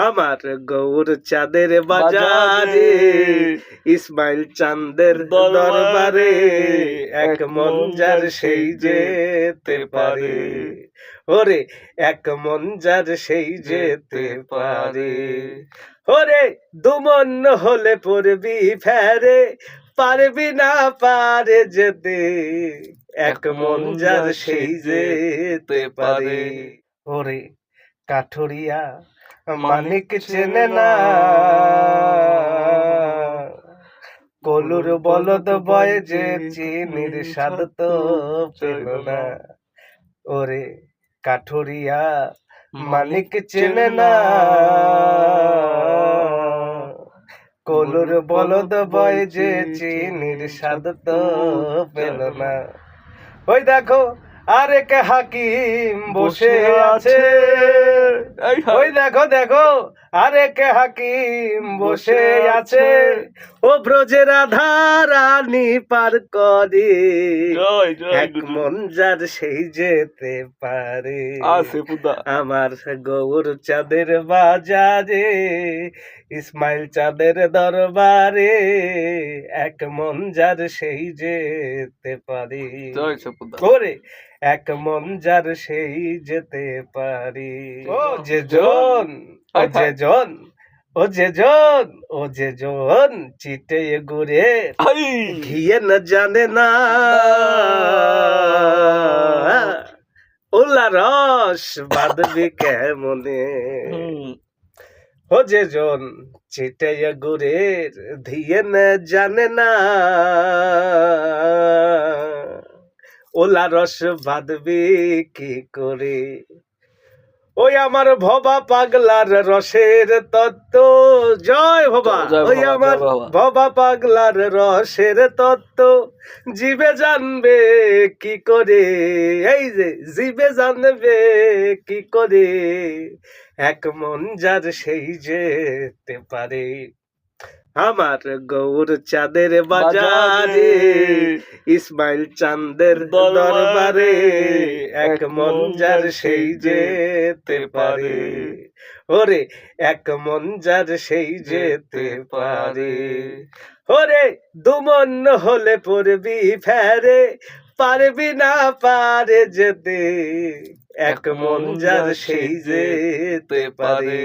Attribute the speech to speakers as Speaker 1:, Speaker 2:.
Speaker 1: আমার গৌর চাঁদের বাজারে ইসমাইল চাঁদের দরবারে এক মন যার সেই যেতে পারে। ওরে এক মন যার সেই যেতে পারে। ওরে দুমন হলে পড়বি ফেরে, পারবি না পারে যেতে, এক মন যার সেই যেতে পারে। ওরে কাঠুরিয়া মানিক চেনে না, কলুর বলদ বয় যে চিনির স্বাদ তো পেল না। ওরে কাঠুরিয়া মানিক চেনে না, কলুর বলদ বয় যে চিনির স্বাদ তো পেল না। ওই দেখো আরেক হাকিম বসে আছে, ওই দেখো দেখো আরেক হাকিম বসে আছে, ও ব্রজের রাধা রানী পার করে, এক মন যার সেই যেতে পারে। আমার গৌর চাঁদের বাজারে ইসমাইল চাঁদের দরবারে এক মন যার সেই যেতে পারে। ওরে এক মন যার সেই যেতে পারি। ও যে জন, ও যে জন, ও যে জন, ও যে জন চিটে ঘুরে ঘিয়ে না জানে না, ওলা রস বাঁধবি কেমনে। ও যে জন চিটে গুড়ের ধিয়ে না জানে না, ওলা রস বাঁধবি কি করে। ওই আমার ভবা পাগলার রসের তত্ত্ব, জয় ভবা, ওই আমার ভবা পাগলার রসের তত্ত্ব জীবে জানবে কি করে, এই যে জীবে জানবে কি করে, এক মন যার সেই যেতে পারে। আমার গৌর চাঁদের বাজারে ইসমাইল চাঁদের দরবারে এক মন যার সেই যেতে পারে। ওরে এক মন যার সেই যেতে পারে। ওরে দুমন হলে পড়বি ফেরে, পারবি না পারে যেতে, এক মন যার সেই যেতে পারে।